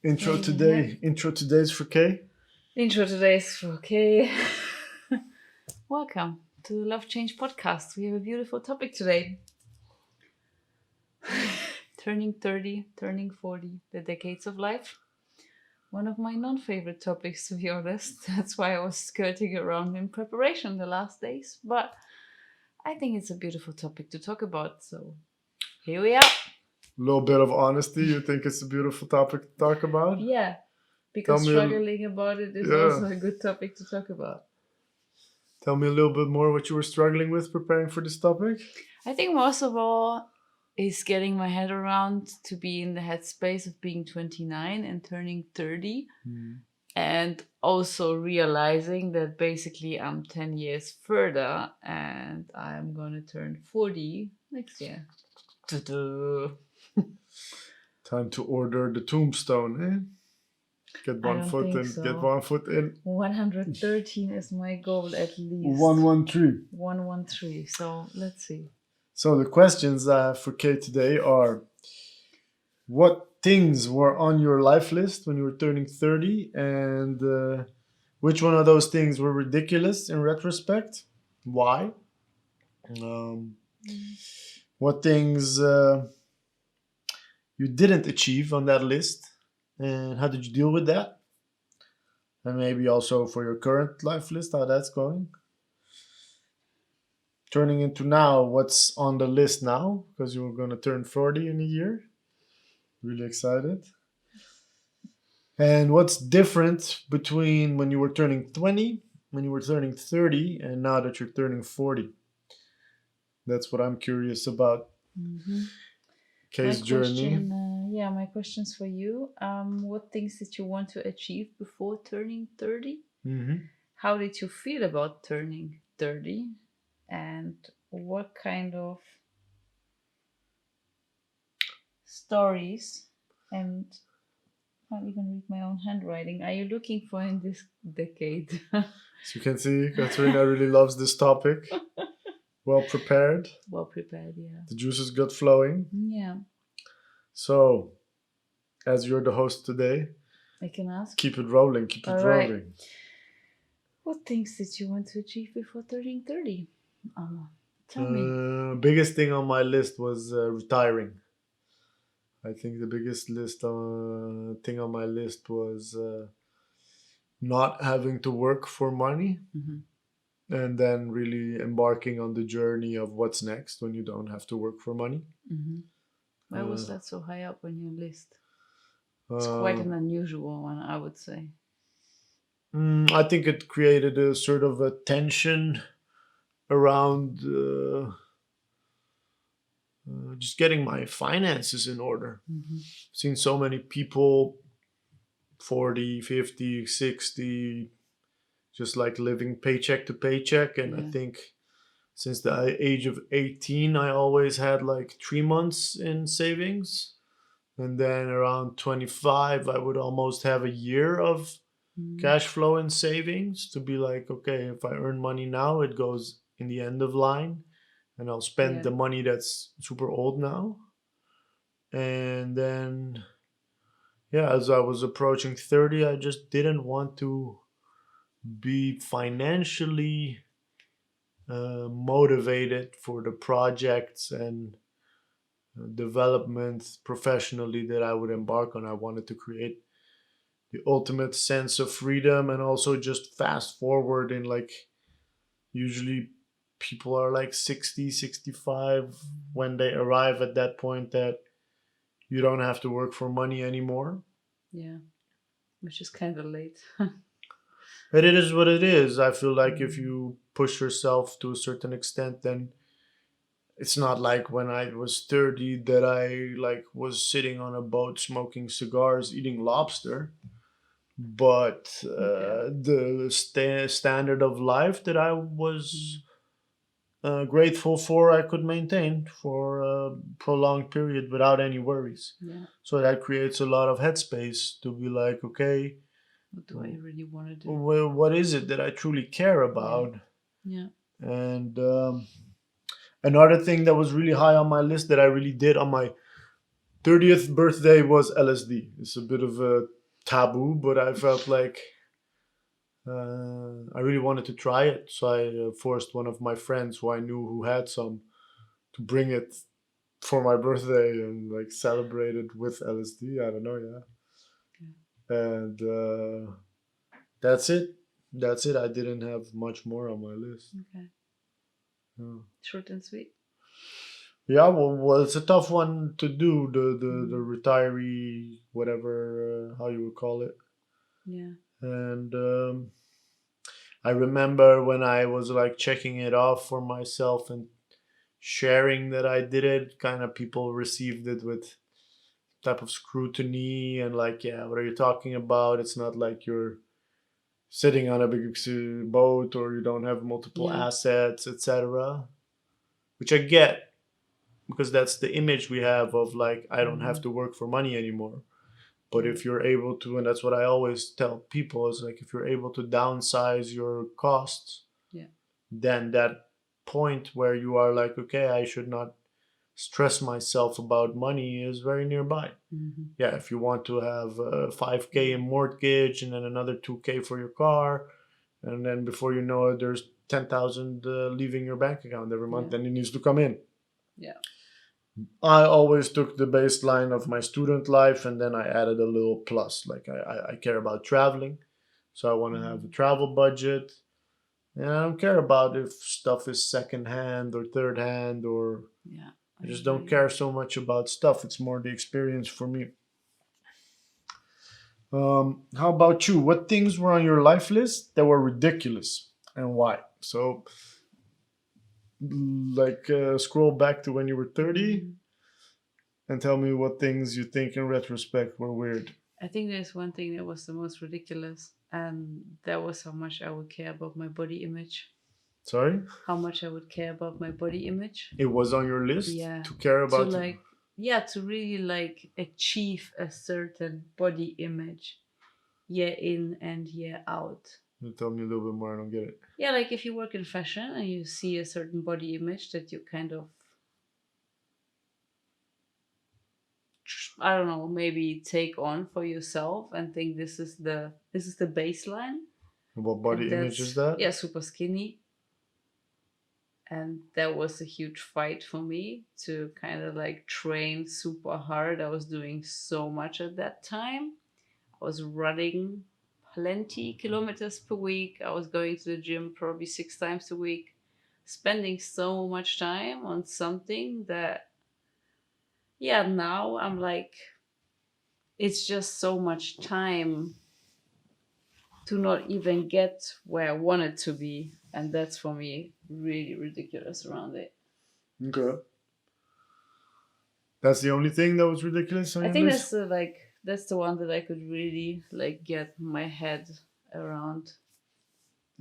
Intro Yeah, yeah, yeah. today. Intro today's for K. Intro today is okay. Welcome to the Love Change podcast. We have a beautiful topic today. Turning 30, turning 40, the decades of life. One of my non favorite topics, to be honest. That's why I was skirting around in preparation the last days. But I think it's a beautiful topic to talk about. So here we are. A little bit of honesty. You think it's a beautiful topic to talk about? Yeah, Tell because me, struggling about it is yeah. also a good topic to talk about. Tell me a little bit more what you were struggling with preparing for this topic. I think most of all is getting my head around to be in the headspace of being 29 and turning 30, and also realizing that basically I'm 10 years further and I'm gonna turn 40 next year. Ta-da. Time to order the tombstone, eh? Get I one don't foot think in. Get so. one foot in. 113 is my goal at least. 113. 113. So let's see. So the questions for K today are: what things were on your life list when you were turning 30, and which one of those things were ridiculous in retrospect? Why? Um, what things you didn't achieve on that list, and how did you deal with that? And maybe also for your current life list, how that's going. Turning into now, what's on the list now? Because you're going to turn 40 in a year. Really excited. And what's different between when you were turning 20, when you were turning 30, and now that you're turning 40? That's what I'm curious about. Mm-hmm. My Case journey. question, my question's for you. What things did you want to achieve before turning 30? Mm-hmm. How did you feel about turning 30? And what kind of stories and can't even read my own handwriting are you looking for in this decade? As you can see, Katrina really loves this topic. Well prepared. Well prepared, yeah. The juices got flowing. Yeah, So, as you're the host today, I can ask. keep it rolling, keep it All right. rolling. What things did you want to achieve before turning 30? Tell me. Biggest thing on my list was retiring. I think the biggest thing on my list was not having to work for money, Mm-hmm. and then really embarking on the journey of what's next when you don't have to work for money. Mm-hmm. Why Uh, was that so high up on your list? It's quite uh, an unusual one, I would say. I think it created a sort of a tension around just getting my finances in order. Mm-hmm. Seen so many people 40, 50, 60, just like living paycheck to paycheck. And I Yeah. think since the age of 18, I always had like 3 months in savings. And then around 25, I would almost have a year of Mm-hmm. cash flow and savings to be like, okay, if I earn money now, it goes in the end of line and I'll spend Yeah. the money that's super old now. And then, yeah, as I was approaching 30, I just didn't want to be financially motivated for the projects and development professionally that I would embark on. I wanted to create the ultimate sense of freedom and also just fast forward in like usually people are like 60, 65 when they arrive at that point that you don't have to work for money anymore. Yeah. Which is kind of late. But it is what it is. I feel like if Mm. you push yourself to a certain extent, then it's not like when I was 30 that I like was sitting on a boat smoking cigars eating lobster, but Okay. the standard of life that I was grateful for I could maintain for a prolonged period without any worries. Yeah. So that creates a lot of headspace to be like, okay, What do I really want to do? what is it that I truly care Yeah. about? Yeah. And another thing that was really high on my list that I really did on my 30th birthday was LSD. It's a bit of a taboo, but I felt like I really wanted to try it. So I forced one of my friends who I knew who had some to bring it for my birthday and like celebrate it with LSD. I don't know, yeah. And that's it. That's it. I didn't have much more on my list. Okay. Yeah. Short and sweet. Yeah, well, it's a tough one to do. The Mm. retiree, whatever how you would call it. Yeah. And I remember when I was like checking it off for myself and sharing that I did it, kind of people received it with type of scrutiny and like, yeah, what are you talking about? It's not like you're sitting on a big boat or you don't have multiple Yeah. assets, etc. Which I get because that's the image we have of like I don't have Mm. to work for money anymore. But Yeah. if you're able to, and that's what I always tell people, is like if you're able to downsize your costs, Yeah. then that point where you are like, okay, I should not stress myself about money is very nearby. Hmm. Yeah, if you want to have 5K Yeah. in mortgage and then another 2K for your car, and then before you know it, there's 10,000 leaving your bank account every month, Yeah. then it needs to come in. Yeah. I always took the baseline of my student life and then I added a little plus. Like I care about traveling, so I want to have a Mm. travel budget. And I don't care about if stuff is second hand or third hand, or Yeah. I I just don't agree. care so much about stuff. It's more the experience for me. How about you? What things were on your life list that were ridiculous and why? So, like, scroll back to when you were 30 Mm. and tell me what things you think in retrospect were weird. I think there's one thing that was the most ridiculous, and that was how much I would care about my body image. Sorry? How much I would care about my body image. It was on your list Yeah. to care To about. like, yeah, to really like achieve a certain body image year in and year out. You tell me a little bit more. I don't get it. Yeah, like if you work in fashion and you see a certain body image that you kind of, I don't know, maybe take on for yourself and think this is the baseline, What and body image is that's, that? yeah, super skinny. And that was a huge fight for me to kind of like train super hard. I was doing so much at that time. I was running plenty kilometers per week. I was going to the gym probably 6 times a week, spending so much time on something that, yeah, now I'm like, it's just so much time to not even get where I wanted to be. And that's for me really ridiculous around it. Okay. That's the only thing that was ridiculous on I your think list? that's the one that I could really like get my head around.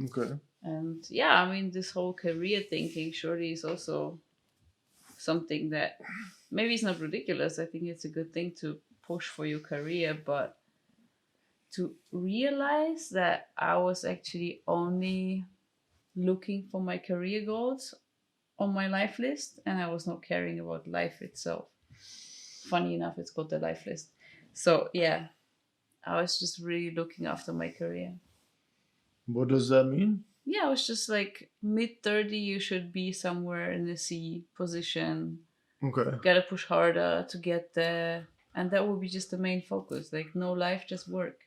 Okay. And yeah, I mean, this whole career thinking surely is also something that maybe it's not ridiculous. I think it's a good thing to push for your career, but to realize that I was actually only looking for my career goals on my life list and I was not caring about life itself. Funny enough, it's called the life list. So yeah, I was just really looking after my career. What does that mean? Yeah, I was just like mid-30, you should be somewhere in the C position. Okay. Gotta push harder to get there. And that would be just the main focus. Like, no life, just work.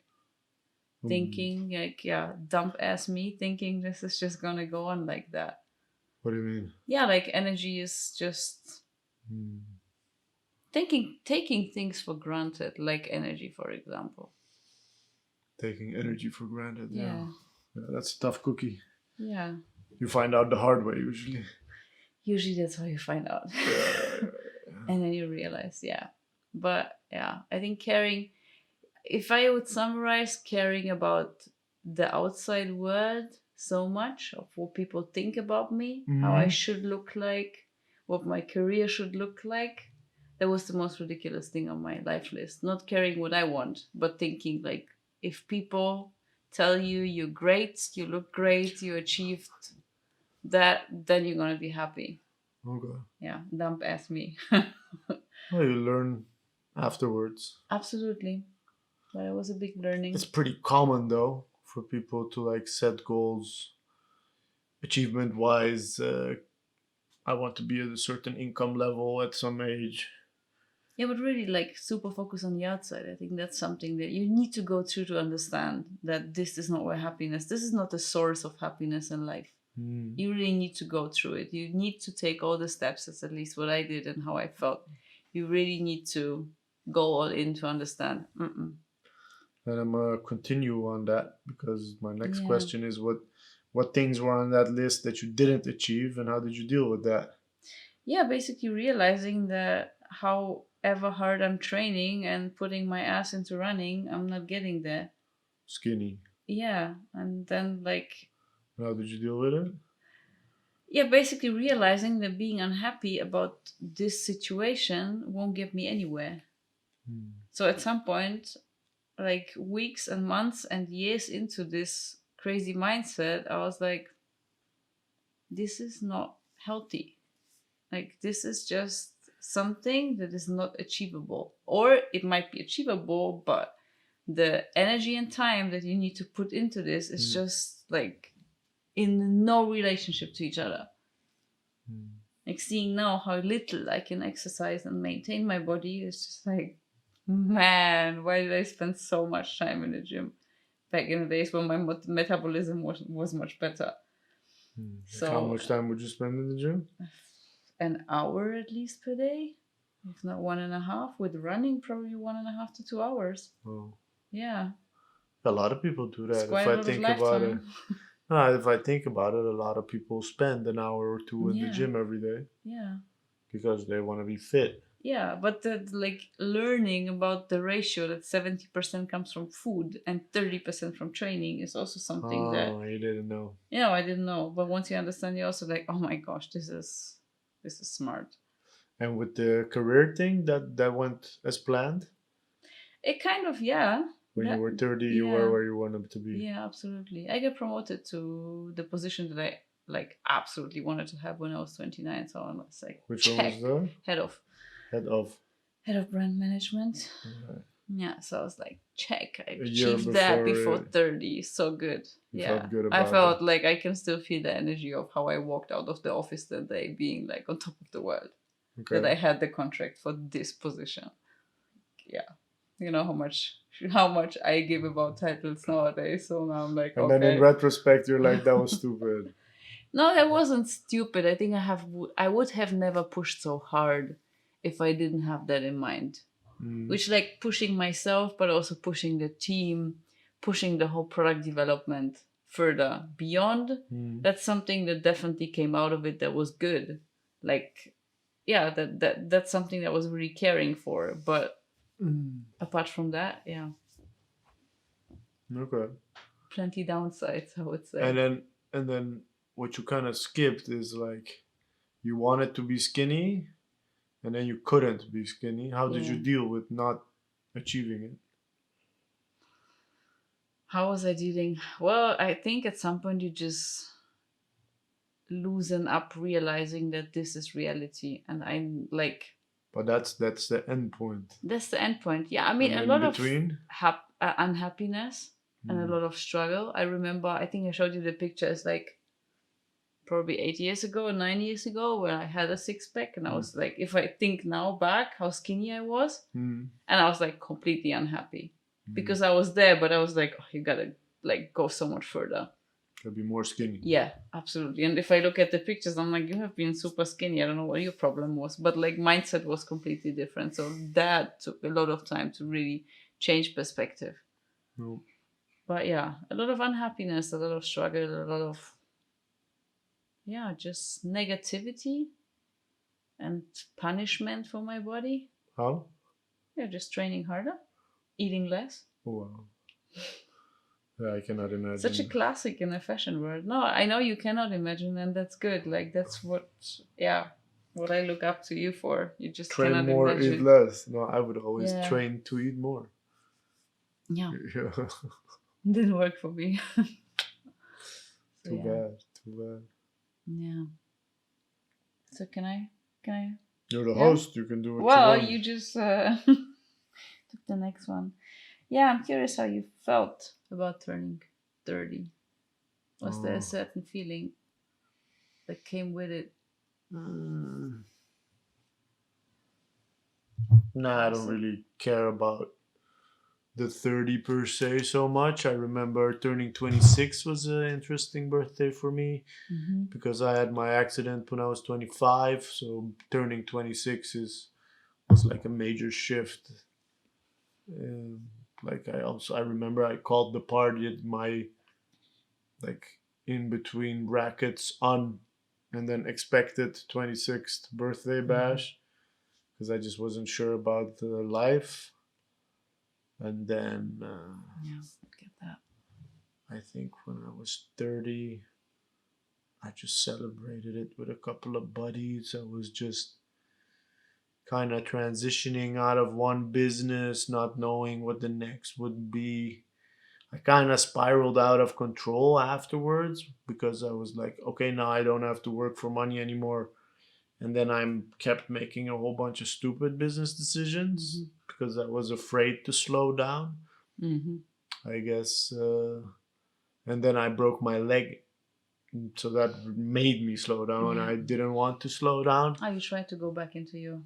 Hmm. Thinking, like, yeah, dump ass me, thinking this is just gonna go on like that. What do you mean? Yeah, like, energy is just Hmm. taking things for granted, like energy, for example. Taking energy for granted. Yeah. Yeah, Yeah, that's a tough cookie. yeah. You find out the hard way usually. Usually that's how you find out. Yeah. And then you realize, yeah. But yeah, I think caring, if I would summarize, caring about the outside world so much of what people think about me, how I Hmm. should look like, what my career should look like, that was the most ridiculous thing on my life list. Not caring what I want, but thinking like, if people tell you you're great, you look great, you achieved that, then you're gonna be happy. Okay. Yeah, dump ass me. Well, you learn. afterwards. Absolutely. But it was a big learning. It's pretty common though for people to like set goals achievement wise. I want to be at a certain income level at some age. Yeah, but really, like, super focus on the outside. I think that's something that you need to go through to understand that this is not where happiness, this is not the source of happiness in life. Hmm. You really need to go through it. You need to take all the steps. That's at least what I did and how I felt. You really need to go all in to understand. Mm-mm. And I'm gonna continue on that because my next Yeah. question is what things were on that list that you didn't achieve and how did you deal with that? Yeah, basically realizing that however hard I'm training and putting my ass into running, I'm not getting there. Skinny. Yeah. And then, like, How did you deal with it? yeah, basically realizing that being unhappy about this situation won't get me anywhere. Hmm. So at some point, like weeks and months and years into this crazy mindset, I was like, this is not healthy. Like, this is just something that is not achievable. Or it might be achievable, but the energy and time that you need to put into this is Hmm. just like in no relationship to each other. Hmm. Like, seeing now how little I can exercise and maintain my body is just like, man, why did I spend so much time in the gym back in the days when my metabolism was much better? Hmm. Like how So, much time would you spend in the gym? an hour at least per day, if not 1.5. With running, probably 1.5 to 2 hours. Oh, Yeah, a lot of people do it's that. If quite a I lot of think about it, lifetime. if I think about it, a lot of people spend an hour or two in the Yeah, gym every day yeah. because they want to be fit. Yeah, but the, like, learning about the ratio that 70% comes from food and 30% from training is also something that, Oh, you didn't know. I didn't know. But once you understand, you're also like, oh my gosh, this is smart. And with the career thing, that went as planned. It kind of, yeah. When you That, were 30, you were yeah, where you wanted to be. yeah, absolutely. I got promoted to the position that I like absolutely wanted to have when I was 29. So I was like, Which one was check, the head of head of? head of brand management. Uh, Yeah, so I was like, check, I a year achieved that before, before 30. So good. you Yeah. felt good I about that. felt like I can still feel the energy of how I walked out of the office that day, being like on top of the world, that Okay. I had the contract for this position. Yeah. You know how much I give about titles nowadays. So now I'm like, And then in okay. retrospect, you're like, that was stupid. No, that wasn't stupid. I think I would have never pushed so hard if I didn't have that in mind. Mm. Which, like, pushing myself but also pushing the team, pushing the whole product development further beyond. Mm. That's something that definitely came out of it that was good. Like, yeah, that's something that was really caring for. But Mm. apart from that, yeah, Okay. plenty downsides, I would And say. then what you kind of skipped is like you wanted to be skinny, and then you couldn't be skinny. How did Yeah. you deal with not achieving it? How was I dealing? Well, I think at some point you just loosen up, realizing that this is reality, and I'm like, But that's the end point. that's the end point. Yeah, I mean, And a in lot of between, unhappiness and a mm. lot of struggle. I remember, I think I showed you the picture. It's like probably 8 years ago or 9 years ago where I had a six pack, and I Mm. was like, if I think now back, how skinny I was, Mm. and I was like completely unhappy Mm. because I was there, but I was like, oh, you gotta like go so much further. Could be more skinny. Yeah, absolutely. And if I look at the pictures, I'm like, you have been super skinny. I don't know what your problem was, but like mindset was completely different. So that took a lot of time to really change perspective. No. But yeah, a lot of unhappiness, a lot of struggle, a lot of, yeah, just negativity and punishment for my body. How? Yeah, just training harder, eating less. Oh, wow. Yeah, I cannot Such a imagine. classic in the fashion world. No, I know you cannot imagine, and that's good. Like, that's what, yeah, what I look up to you for. You just Train cannot more, eat imagine. less. No, I would always Yeah, train to eat more. yeah, Yeah. didn't work for me. So Too yeah, bad. Too bad. yeah. So can I? You're the Yeah. host. You can do what you Well, want. you just The next one. Yeah, I'm curious how you felt about turning 30. Was there a Oh, certain feeling that came with it? mm, nah, I don't Was it? really care about the 30 per se so much. I remember turning 26 was an interesting birthday for me Mm-hmm. because I had my accident when I was 25. So turning 26 was like a major shift. Um, like I remember I called the party at my like in between brackets on and then expected 26th birthday Mm-hmm. bash because I just wasn't sure about the life. And then Yeah, I get that. I think when I was 30, I just celebrated it with a couple of buddies. I was just kind of transitioning out of one business, not knowing what the next would be. I kind of spiraled out of control afterwards because I was like, okay, now I don't have to work for money anymore. And then I kept making a whole bunch of stupid business decisions Mm-hmm. because I was afraid to slow down, Mm-hmm. I guess. And then I broke my leg. So that made me slow down. Yeah. I didn't want to slow down. Oh, you tried to go back into your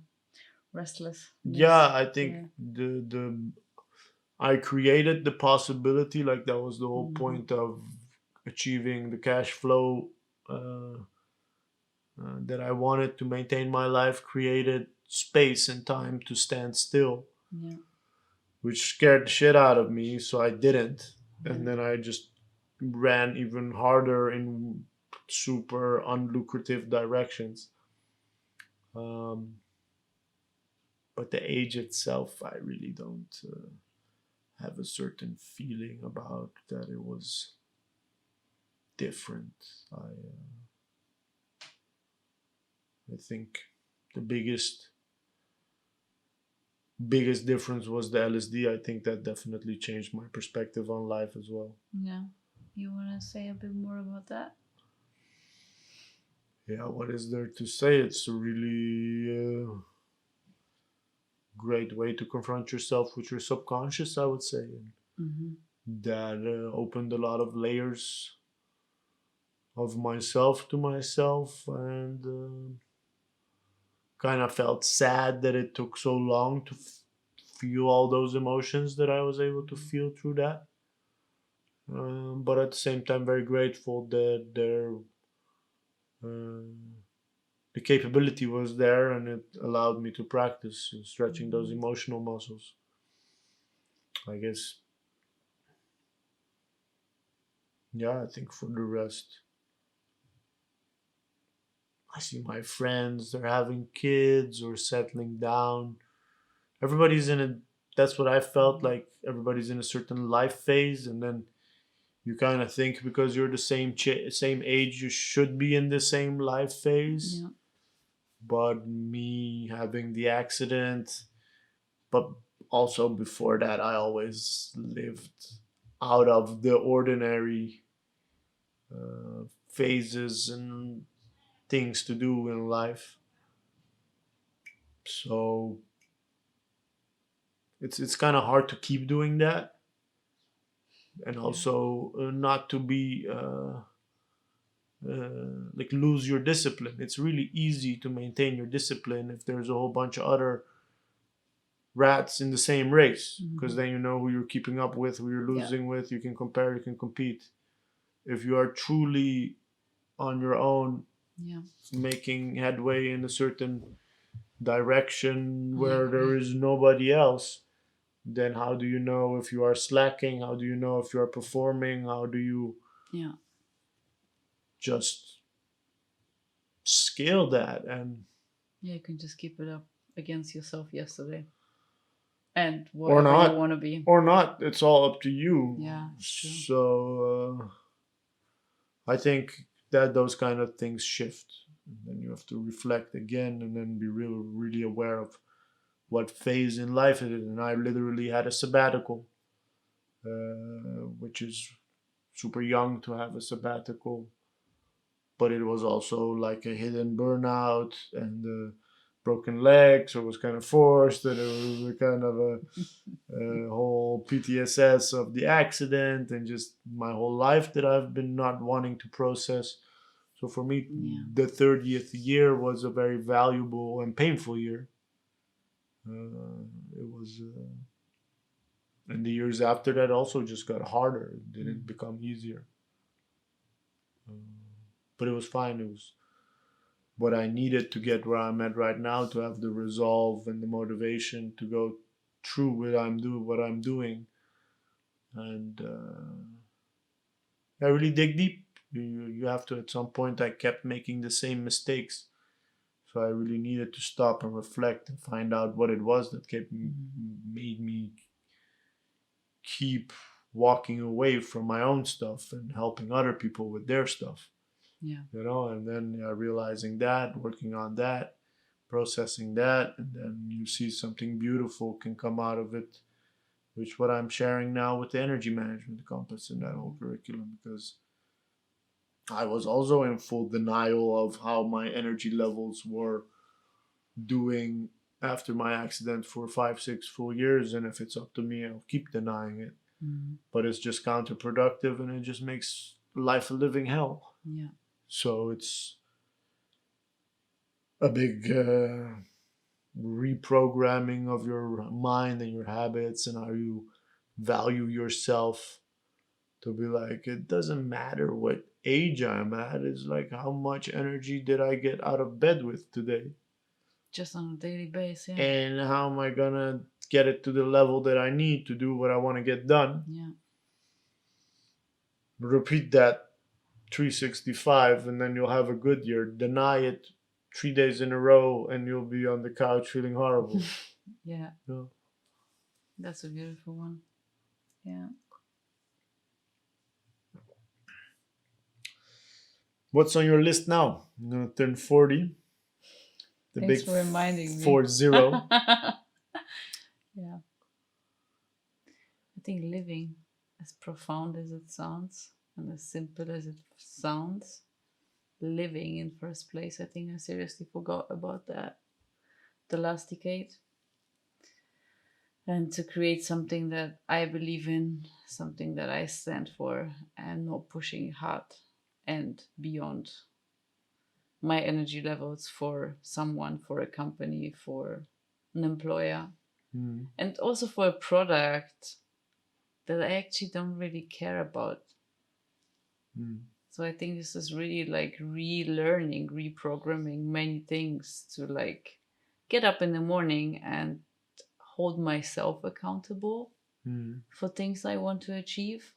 Yeah, restlessness. I think Yeah. the I created the possibility, like that was the whole Mm-hmm. point of achieving the cash flow that I wanted to maintain my life, created space and time to stand still, Yeah. which scared the shit out of me, so I didn't. Yeah. And then I just ran even harder in super unlucrative directions. Um, but the age itself, I really don't have a certain feeling about that it was different. I think the biggest difference was the LSD. I think that definitely changed my perspective on life as well. Yeah. You want to say a bit more about that? Yeah, what is there to say? It's a really great way to confront yourself with your subconscious, I would say. And Mm-hmm. that opened a lot of layers of myself to myself, and kind of felt sad that it took so long to feel all those emotions that I was able to feel through that. But at the same time, very grateful that the capability was there and it allowed me to practice stretching those Mm-hmm. emotional muscles. I guess, yeah, I think for the rest, I see my friends, they're having kids or settling down. Everybody's in a, that's what I felt like, everybody's in a certain life phase, and then you kind of think because you're the same age, you should be in the same life phase. Yeah. But me having the accident, but also before that, I always lived out of the ordinary phases and things to do in life. So it's kind of hard to keep doing that, and Yeah. also not to be like lose your discipline. It's really easy to maintain your discipline if there's a whole bunch of other rats in the same race, because Mm-hmm. then you know who you're keeping up with, who you're Yeah. losing with. You can compare, you can compete. If you are truly on your own, Yeah. making headway in a certain direction I where there agree. is nobody else, then how do you know if you are slacking? How do you know if you are performing? How do you Yeah. just scale that? And Yeah, you can just keep it up against yourself yesterday and or whatever you not, want to be. or not, it's all up to you. Yeah, it's true. So I think that those kind of things shift, and then you have to reflect again and then be really aware of what phase in life it is. And I literally had a sabbatical, which is super young to have a sabbatical, but it was also like a hidden burnout, and broken legs, or was kind of forced, and it was a kind of a whole PTSS of the accident, and just my whole life that I've been not wanting to process. So for me, Yeah. the 30th year was a very valuable and painful year. It was, and the years after that also just got harder. It didn't become easier, but it was fine. It was what I needed to get where I'm at right now, to have the resolve and the motivation to go through what I'm doing, and I really dig deep. You have to. At some point, I kept making the same mistakes, so I really needed to stop and reflect and find out what it was that kept made me keep walking away from my own stuff and helping other people with their stuff. Yeah. And then realizing that, working on that, processing that, and then you see something beautiful can come out of it, which what I'm sharing now with the energy management compass and that whole curriculum, because I was also in full denial of how my energy levels were doing after my accident for 5, 6 full years, and if it's up to me, I'll keep denying it. But it's just counterproductive, and it just makes life a living hell. Yeah. So it's a big reprogramming of your mind and your habits and how you value yourself, to be like, it doesn't matter what age I'm at, it's like, how much energy did I get out of bed with today, Just on a daily basis. Yeah. and how am I gonna get it to the level that I need to do what I want to get done. Yeah. Repeat that 365, and then you'll have a good year. Deny it 3 days in a row, and you'll be on the couch feeling horrible. Yeah. Yeah. That's a beautiful one. Yeah. What's on your list now? I'm gonna turn 40. The Thanks big for reminding me. 40. Yeah. I think living, as profound as it sounds and as simple as it sounds, living in first place, I think I seriously forgot about that the last decade. And to create something that I believe in, something that I stand for, and not pushing hard and beyond my energy levels for someone, for a company, for an employer, and also for a product that I actually don't really care about. So I think this is really like relearning, reprogramming many things to like get up in the morning and hold myself accountable for things I want to achieve,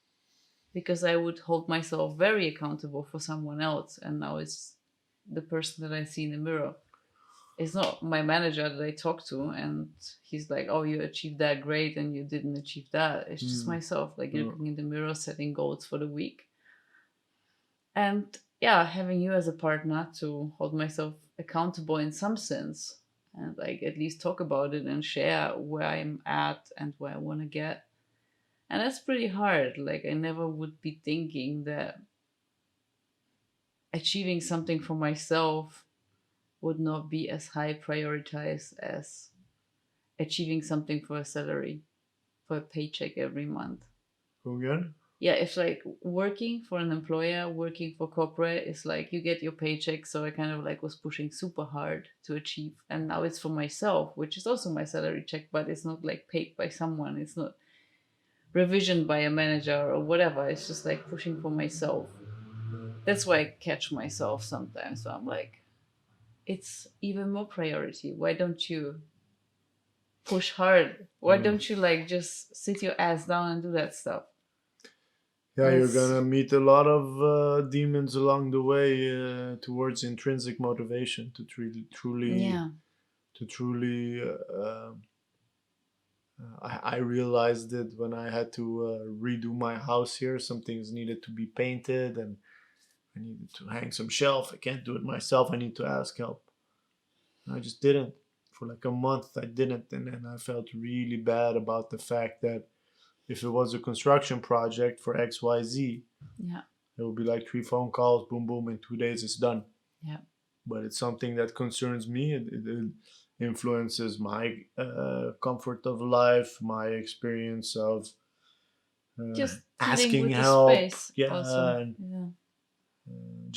because I would hold myself very accountable for someone else, and now it's the person that I see in the mirror. It's not my manager that I talk to and he's like, oh, you achieved that great and you didn't achieve that. It's just myself, like looking in the mirror, setting goals for the week. And yeah, having you as a partner to hold myself accountable in some sense, and like at least talk about it and share where I'm at and where I want to get. And that's pretty hard. Like, I never would be thinking that achieving something for myself would not be as high prioritized as achieving something for a salary, for a paycheck every month. Go again? Yeah, it's like working for an employer, working for corporate, is like you get your paycheck. So I kind of like was pushing super hard to achieve. And now it's for myself, which is also my salary check, but it's not like paid by someone. It's not revisioned by a manager or whatever. It's just like pushing for myself. That's why I catch myself sometimes. So I'm like, it's even more priority. Why don't you push hard? Why don't you like just sit your ass down and do that stuff? Yeah, you're That's gonna meet a lot of demons along the way towards intrinsic motivation to yeah, truly. I realized it when I had to redo my house here. Some things needed to be painted, and I needed to hang some shelf. I can't do it myself. I need to ask help. I just didn't. For like a month, I didn't, and then I felt really bad about the fact that if it was a construction project for XYZ, yeah, it would be like 3 phone calls, boom, boom, in 2 days it's done. yeah, but it's something that concerns me. It influences my comfort of life, my experience of Just dealing asking with the help. space Yeah, also. and Yeah.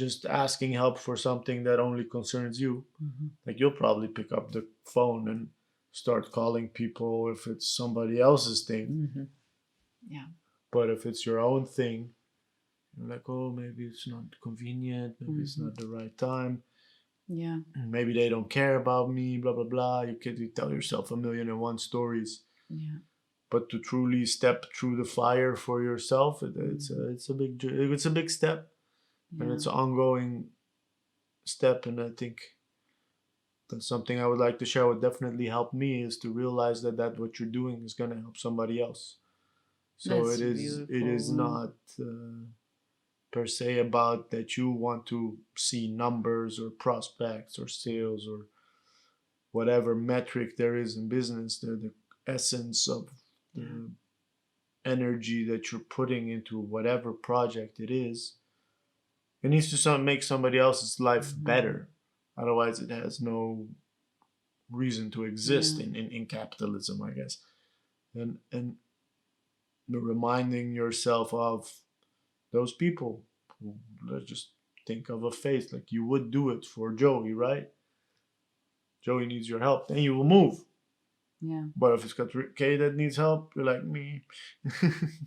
just asking help for something that only concerns you. Like you'll probably pick up the phone and start calling people if it's somebody else's thing. Mm-hmm. Yeah. But if it's your own thing, you're like, oh, maybe it's not convenient, maybe it's Mm-hmm. not the right time, Yeah. maybe they don't care about me, blah blah blah. You tell yourself a million and one stories. Yeah. But to truly step through the fire for yourself, it's a big step, and Yeah. it's an ongoing step. And I think that's something I would like to share. What definitely helped me is to realize that what you're doing is going to help somebody else. So That's it a is beautiful one. not per se about that you want to see numbers or prospects or sales or whatever metric there is in business. The essence of Yeah. the energy that you're putting into whatever project it is. It needs to make somebody else's life Mm-hmm. better. Otherwise, it has no reason to exist Yeah. in capitalism, I guess. And reminding yourself of those people. Let's just think of a face like you would do it for Joey, right? Joey needs your help, then you will move. Yeah. But if it's got Kay that needs help, you're like me.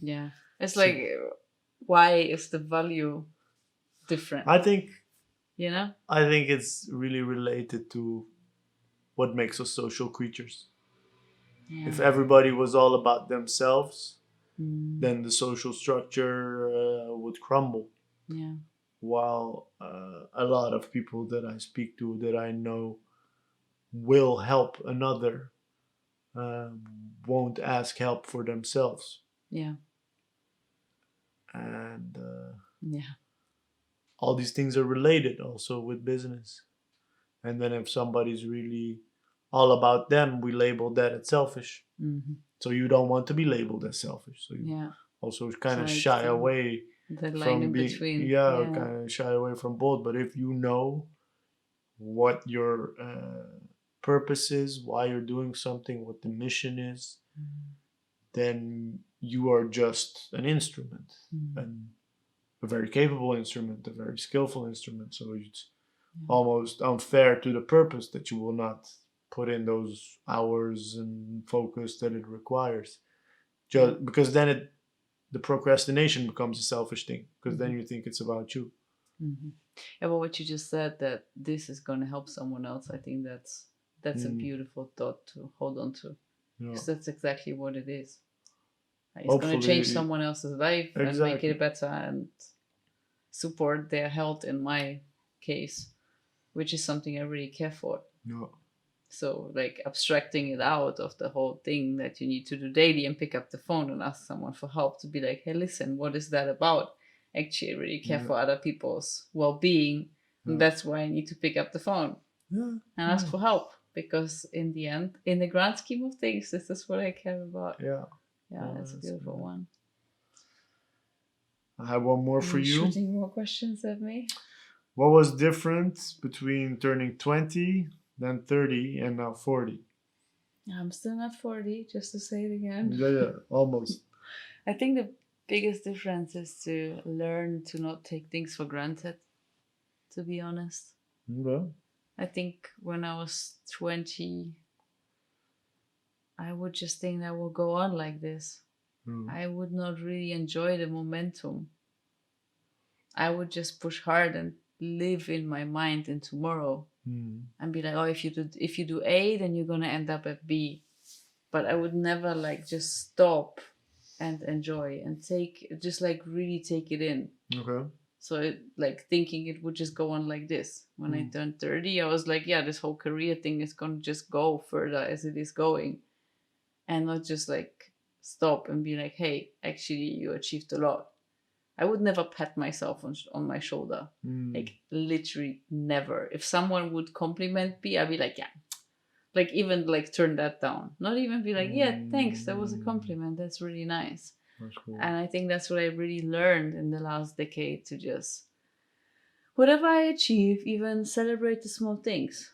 Yeah. It's So like, why is the value different? I think You know? I think it's really related to what makes us social creatures. Yeah. If everybody was all about themselves, Mm. then the social structure would crumble. Yeah. While a lot of people that I speak to, that I know, will help another, uh, won't ask help for themselves. Yeah. And Yeah. all these things are related also with business. And then if somebody's really all about them, we label that as selfish. Mm-hmm. So you don't want to be labeled as selfish. So you Yeah. also kind of So it's shy away the line from in being, between. yeah, Yeah. kind of shy away from both. But if you know what your purpose is, why you're doing something, what the mission is, then you are just an instrument, Mm. and a very capable instrument, a very skillful instrument. So it's Yeah. almost unfair to the purpose that you will not put in those hours and focus that it requires. Yeah. Just because then the procrastination becomes a selfish thing, because then Mm-hmm. you think it's about you. Mm-hmm. Yeah, but what you just said, that this is going to help someone else, I think that's a Mm, beautiful thought to hold on to, yeah. because that's exactly what it is. It's going to change Hopefully, someone else's life and make exactly. it better and support their health in my case, which is something I really care for. Yeah. So, like, abstracting it out of the whole thing that you need to do daily and pick up the phone and ask someone for help, to be like, hey, listen, what is that about? Actually, I really care Yeah. for other people's well being. And Yeah. that's why I need to pick up the phone Yeah. and ask Yeah. for help. Because in the end, in the grand scheme of things, this is what I care about. Yeah. Yeah, Yeah, that's a that's beautiful good. one. I have one more Are for you you. shooting more questions at me? What was different between turning 20, then 30, and now 40? I'm still not 40, just to say it again. Yeah, yeah, almost. I think the biggest difference is to learn to not take things for granted, to be honest. Yeah. I think when I was 20, I would just think that will go on like this. Mm. I would not really enjoy the momentum. I would just push hard and live in my mind in tomorrow Mm. and be like, oh, if you do A, then you're gonna end up at B. But I would never like just stop and enjoy and take just like really take it in. Okay. So like thinking it would just go on like this. When I Mm. turned 30, I was like, yeah, this whole career thing is gonna just go further as it is going, and not just like stop and be like, hey, actually you achieved a lot. I would never pat myself on my shoulder. Mm. Like literally never. If someone would compliment me, I'd be like, yeah. Like even like turn that down. Not even be like, yeah, thanks, that was a Mm. compliment. That's really nice. That's cool. And I think that's what I really learned in the last decade, to just whatever I achieve, even celebrate the small things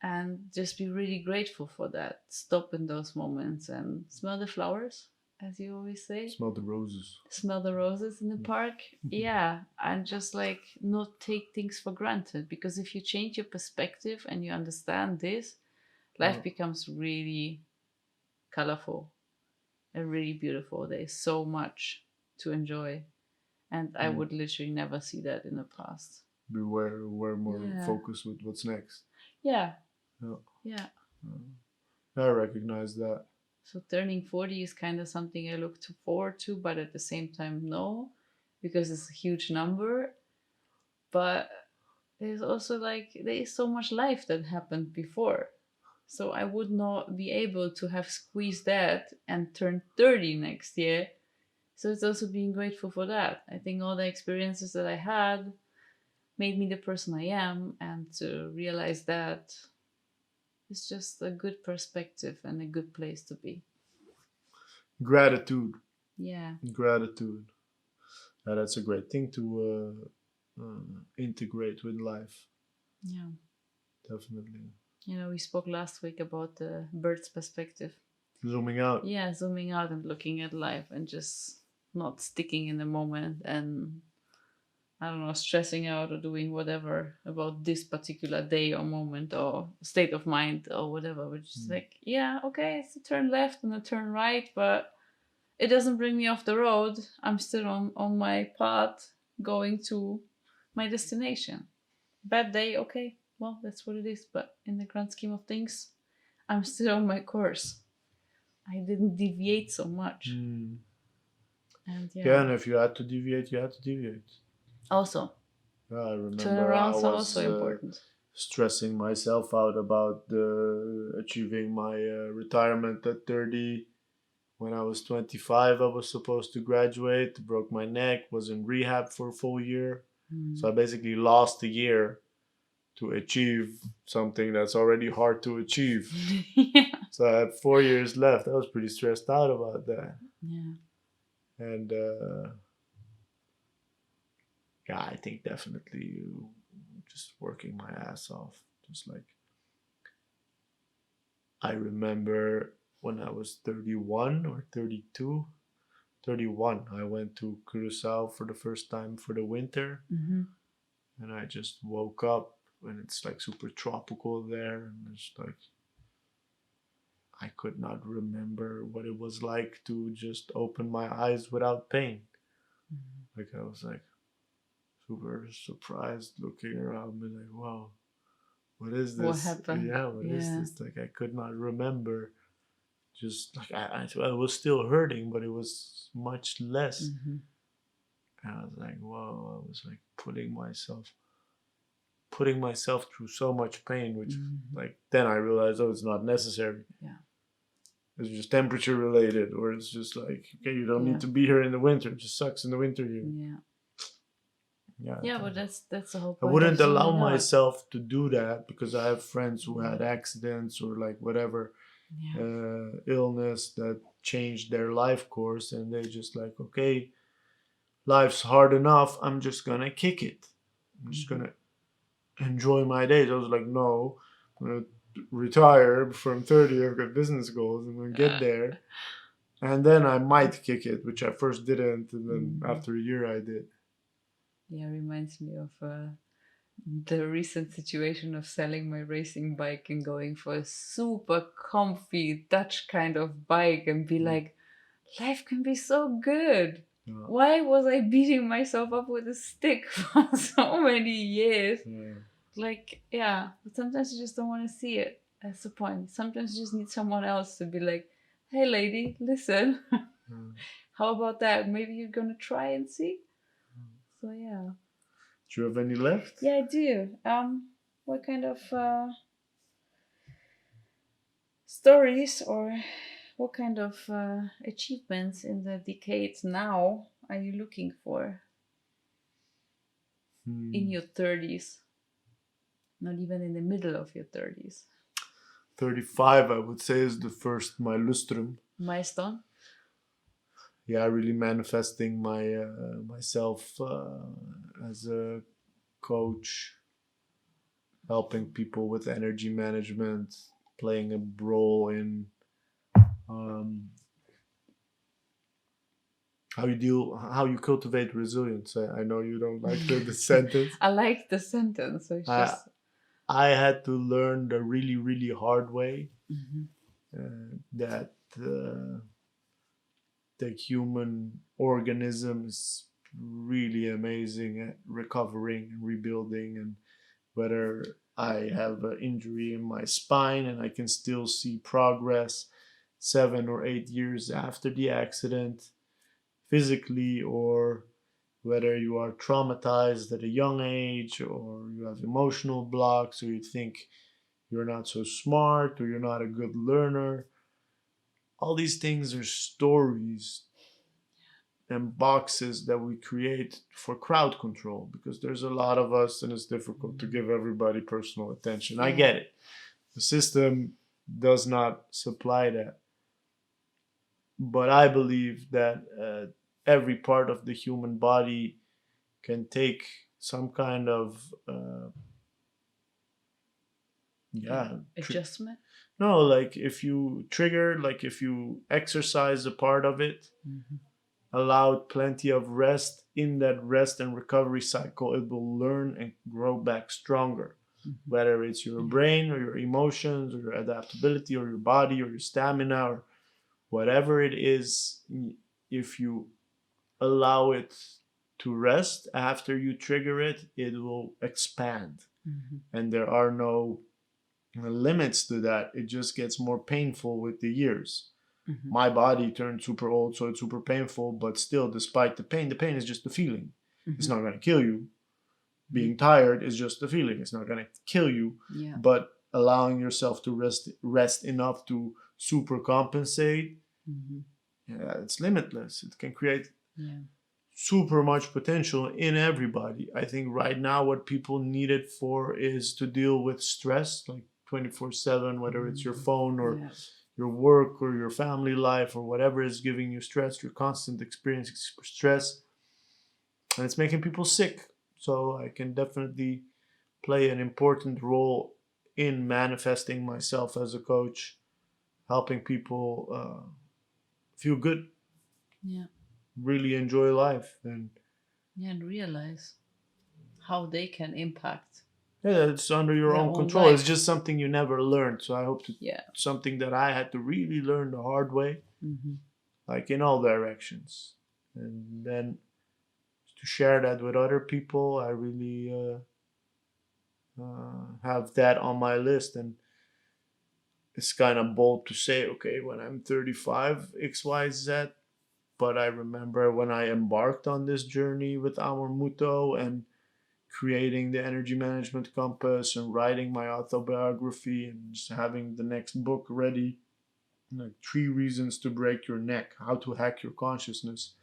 and just be really grateful for that. Stop in those moments and smell the flowers, as you always say. Smell the roses. Smell the roses in the park. Yeah, and just like not take things for granted, because if you change your perspective and you understand this, life Yeah. becomes really colorful and really beautiful. There's so much to enjoy, and I Mm. would literally never see that in the past. We're more Yeah. focused with what's next. Yeah. Yeah. Yeah. I recognize that. So turning 40 is kind of something I look forward to, but at the same time, no, because it's a huge number. But there's also like, there is so much life that happened before. So I would not be able to have squeezed that and turn 30 next year. So it's also being grateful for that. I think all the experiences that I had made me the person I am, and to realize that it's just a good perspective and a good place to be. Gratitude. Yeah. Gratitude. That's a great thing to integrate with life. Yeah. Definitely. We spoke last week about the bird's perspective. Zooming out. Yeah, zooming out and looking at life and just not sticking in the moment and, I don't know, stressing out or doing whatever about this particular day or moment or state of mind or whatever. Which is like, yeah, okay, it's a turn left and a turn right, but it doesn't bring me off the road. I'm still on my path going to my destination. Bad day, okay, well, that's what it is. But in the grand scheme of things, I'm still on my course. I didn't deviate so much. Mm. And Yeah, yeah, and if you had to deviate, you had to deviate. also, Yeah, I remember I turnarounds are was also important. stressing myself out about achieving my retirement at 30. When I was 25, I was supposed to graduate, broke my neck, was in rehab for a full year. So I Mm. basically lost a year to achieve something that's already hard to achieve. Yeah. So I had 4 years left. I was pretty stressed out about that. Yeah. And yeah, I think definitely just working my ass off. Just like I remember when I was 31 or 32, 31, I went to Curacao for the first time for the winter. Mm-hmm. And I just woke up and it's like super tropical there. And it's like, I could not remember what it was like to just open my eyes without pain. Like I was like super surprised looking around me like, wow, what is What this? happened? Yeah, what is Yeah. this? Like I could not remember. Just like I was still hurting, but it was much less. Mm-hmm. And I was like, whoa, I was like putting myself through so much pain, which Mm-hmm. like then I realized, oh, it's not necessary. Yeah. It's just temperature related, or it's just like, okay, you don't Yeah. need to be here in the winter. It just sucks in the winter here. Yeah. Yeah, Yeah, but that's the whole I point of wouldn't allow zooming out. myself to do that because I have friends who Yeah. had accidents or like whatever Yeah. illness that changed their life course, and they just like, okay, life's hard enough. I'm just gonna kick it. I'm just Mm-hmm. gonna enjoy my days. I was like, no, I'm gonna retire before I'm 30. I've got business goals. I'm gonna get there, and then I might kick it, which I first didn't, and then Mm-hmm. after a year I did. Yeah, reminds me of the recent situation of selling my racing bike and going for a super comfy Dutch kind of bike and be like, life can be so good. Yeah. Why was I beating myself up with a stick for so many years? Yeah. Like, yeah, but sometimes you just don't want to see it. That's the point. Sometimes you just need someone else to be like, hey, lady, listen, Yeah. how about that? Maybe you're gonna try and see. So, yeah. Do you have any left? Yeah, I do. What kind of stories or what kind of achievements in the decades now are you looking for in your 30s? Not even in the middle of your 30s. 35, I would say, is the first milestone. Milestone? Yeah, really manifesting myself as a coach, helping people with energy management, playing a role in um, how you cultivate resilience. I know you don't like the sentence. I like the sentence. So it's I just. I had to learn the really really hard way Mhm. that the human organism is really amazing at recovering and rebuilding. And whether I have an injury in my spine and I can still see progress 7 or 8 years after the accident physically, or whether you are traumatized at a young age, or you have emotional blocks, or you think you're not so smart, or you're not a good learner. All these things are stories and boxes that we create for crowd control, because there's a lot of us and it's difficult to give everybody personal attention. I Yeah. get it. The system does not supply that. But I believe that every part of the human body can take some kind of yeah Adjustment. no, like if you trigger, like if you exercise a part of it, Mhm. allowed plenty of rest, in that rest and recovery cycle, it will learn and grow back stronger. Mhm. Whether it's your Yeah. brain or your emotions or your adaptability or your body or your stamina or whatever it is, if you allow it to rest after you trigger it, it will expand. Mhm. And there are no limits to that. It just gets more painful with the years. Mhm. My body turned super old, so it's super painful, but still, despite the pain is just a feeling. It's Mhm. not going to kill you. Mhm. Being tired is just a feeling. It's not going to kill you, Yeah. but allowing yourself to rest enough to super compensate, Mhm. yeah, it's limitless. It can create Yeah. super much potential in everybody. I think right now what people need it for is to deal with stress, like 24/7, whether it's your Mhm. phone or Yeah. your work or your family life or whatever is giving you stress, your constant experiencing stress, and it's making people sick. So I can definitely play an important role in manifesting myself as a coach, helping people feel good, Yeah. really enjoy life. And Yeah. And realize how they can impact yeah, it's under your their own own control. It's life. just something you never learned. So I hope to Yeah. something that I had to really learn the hard way, Mhm. like in all directions. And then to share that with other people, I really have that on my list. And it's kind of bold to say, okay, when I'm 35, X, Y, Z. But I remember when I embarked on this journey with Amor and creating the energy management compass and writing my autobiography and just having the next book ready, like 3 reasons to break your neck, how to hack your consciousness.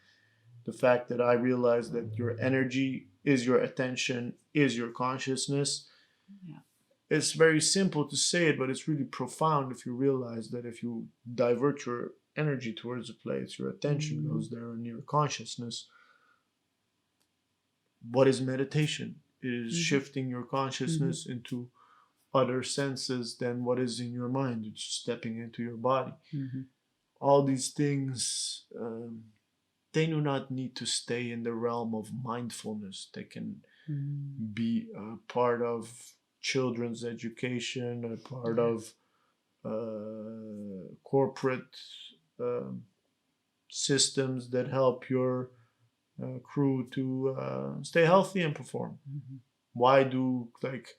The fact that I realized that your energy is your attention, is your consciousness. Yeah. It's very simple to say it, but it's really profound if you realize that if you divert your energy towards a place, your attention Mhm. goes there, and your consciousness. What is meditation? It is Mhm. shifting your Mhm. consciousness into other senses than what is in your mind. It's stepping into your body. Mhm. All these things, they do not need to stay in the realm of mindfulness. They can Mhm. be a part of children's education, a part Yeah. of corporate um systems that help your crew to stay healthy and perform. Mhm. Why do like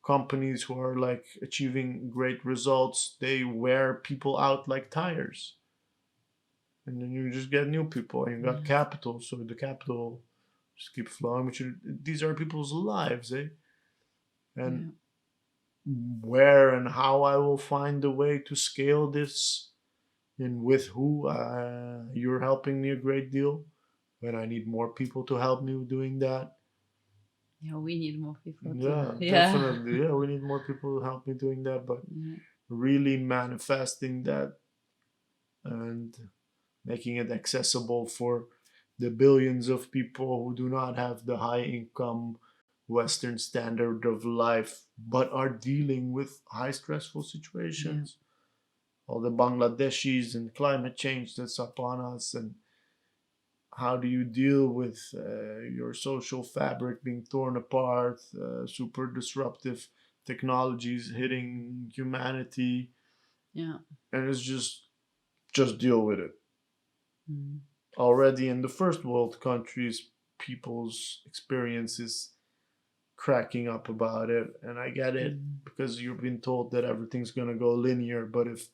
companies who are like achieving great results, they wear people out like tires, and then you just get new people and you got Yeah. capital, so the capital just keep flowing, but these are people's lives, eh? And Yeah. where and how I will find a way to scale this and with who, you're helping me a great deal, and I need more people to help me doing that. Yeah. We need more people to. Yeah, Yeah. definitely. Yeah, we need more people to help me doing that, but Yeah. really manifesting that and making it accessible for the billions of people who do not have the high income Western standard of life, but are dealing with high stressful Yeah. situations. All the Bangladeshis and climate change that's upon us, and how do you deal with your social fabric being torn apart, super disruptive technologies hitting humanity, Yeah. and it's just deal with it. Mm. Already in the first world countries, people's experiences cracking up about it, and I get it Mm. because you've been told that everything's gonna go linear, but if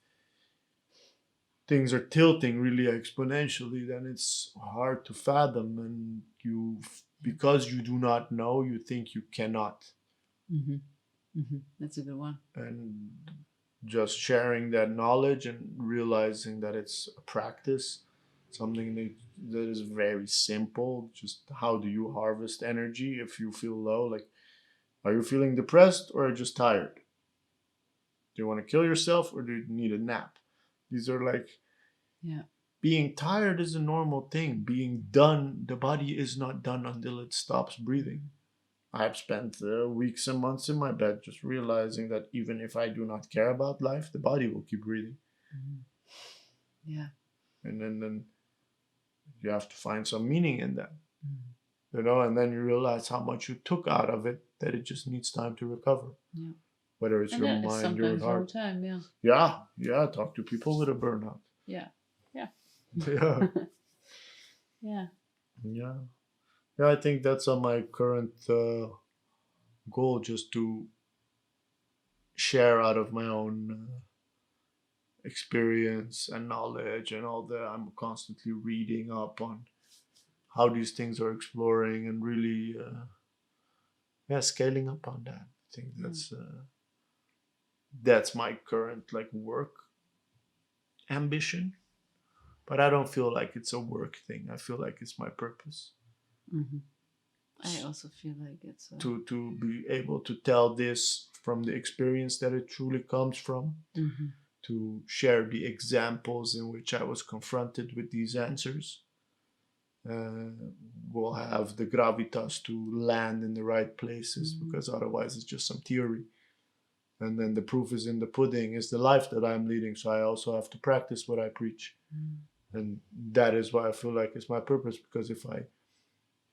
things are tilting really exponentially, then it's hard to fathom, and you, because you do not know, you think you cannot. Mm-hmm. Mm-hmm. That's a good one. And just sharing that knowledge and realizing that it's a practice, something that is very simple. Just how do you harvest energy if you feel low? Like, are you feeling depressed or just tired? Do you want to kill yourself or do you need a nap? These are like, Yeah. being tired is a normal thing. Being done, the body is not done until it stops breathing. I've spent weeks and months in my bed just realizing that even if I do not care about life, the body will keep breathing. Mm. Yeah. And then you have to find some meaning in that, Mm. and then you realize how much you took out of it, that it just needs time to recover. Yeah. Whether it's And your that is mind, your sometimes a long heart. time. Yeah. Yeah, yeah, talk to people with a burnout. Yeah. Yeah. Yeah, Yeah. yeah. Yeah, I think that's on my current goal, just to share out of my own experience and knowledge and all that. I'm constantly reading up on how these things are exploring and really, yeah, scaling up on that. I think Yeah. that's my current like work ambition. But I don't feel like it's a work thing. I feel like it's my purpose Mm-hmm. I also feel like it's a. to be able to tell this from the experience that it truly comes from, Mm-hmm. to share the examples in which I was confronted with these answers, uh, will have the gravitas to land in the right places, Mm-hmm. because otherwise it's just some theory. And then the proof is in the pudding, is the life that I'm leading. So I also have to practice what I preach. And that is why I feel like it's my purpose, because if I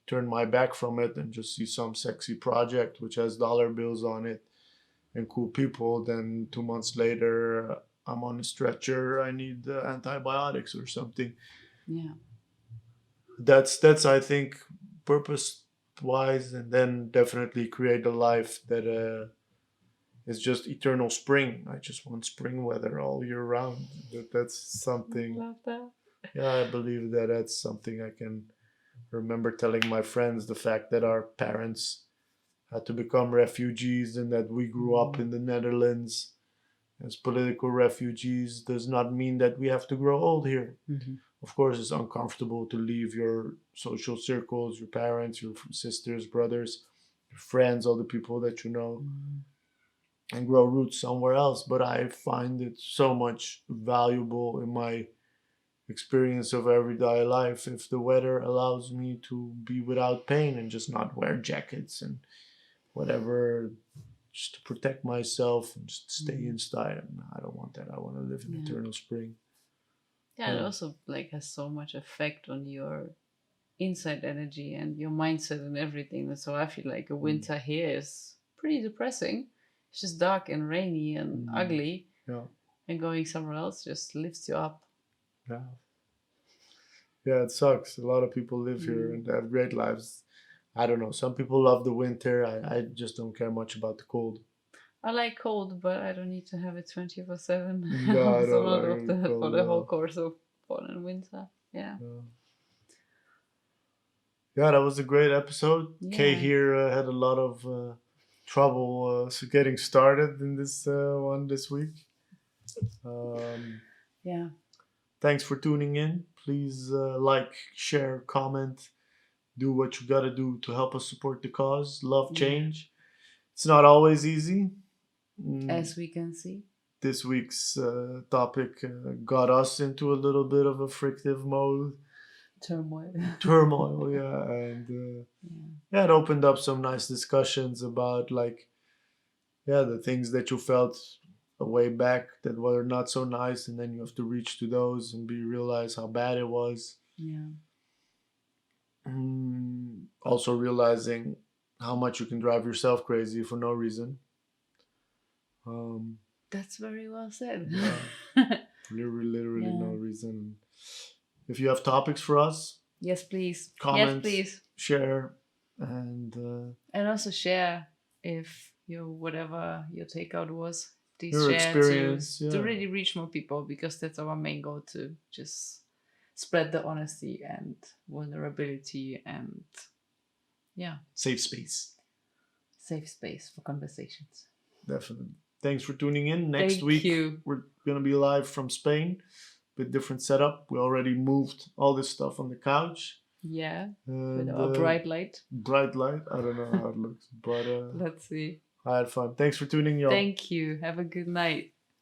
turn my back from it and just see some sexy project which has dollar bills on it and cool people, then 2 months later I'm on a stretcher, I need antibiotics or something. Yeah. That's I think purpose wise, and then definitely create a life that is just eternal spring. I just want spring weather all year round. That's something. Love that. Yeah, I believe that that's something I can remember telling my friends. The fact that our parents had to become refugees and that we grew up Mm-hmm. in the Netherlands as political refugees does not mean that we have to grow old here. Mm-hmm. Of course, it's uncomfortable to leave your social circles, your parents, your sisters, brothers, your friends, all the people that you know, Mm-hmm. and grow roots somewhere else. But I find it so much valuable in my experience of everyday life if the weather allows me to be without pain and just not wear jackets and whatever, just to protect myself and just stay Mm-hmm. inside. I don't want that. I want to live in Yeah. eternal spring. Yeah. It Yeah. also like has so much effect on your inside energy and your mindset and everything. And so I feel like a Mm. winter here is pretty depressing. It's just dark and rainy and Mm. ugly, Yeah. and going somewhere else just lifts you up. Yeah. Yeah, it sucks. A lot of people live here Mm. and they have great lives. I don't know. Some people love the winter. I just don't care much about the cold. I like cold, but I don't need to have it 24/7. No, I So don't not like of the the for cold. the whole course of fall and winter. Yeah. Yeah, that was a great episode. Kay Yeah. here had a lot of trouble getting started in this one this week. Um, Yeah. Thanks for tuning in. Please like, share, comment, do what you gotta do to help us support the cause. Love Yeah. change. It's not always easy. Mm, As we can see. this week's topic got us into a little bit of a frictive mode, Turmoil. turmoil, yeah, and yeah, it opened up some nice discussions about like, yeah, the things that you felt a way back that were not so nice, and then you have to reach to those and be realize how bad it was. Yeah. Also realizing how much you can drive yourself crazy for no reason. Um, That's very well said. yeah, literally no Yeah. reason. If you have topics for us, Yes, please. Yes, comment, please. share, and And also share if you whatever your takeout was. Please your share experience. to Yeah, really reach more people, because that's our main goal, to just spread the honesty and vulnerability and yeah, safe space. safe space for conversations. Definitely. Thanks for tuning in. Next Thank week, you. we're going to be live from Spain with different setup. We already moved all this stuff on the couch. Yeah, with And our bright light. bright light. I don't know how it looks, but Let's see. I had fun. Thanks for tuning, y'all. Thank you. Have a good night.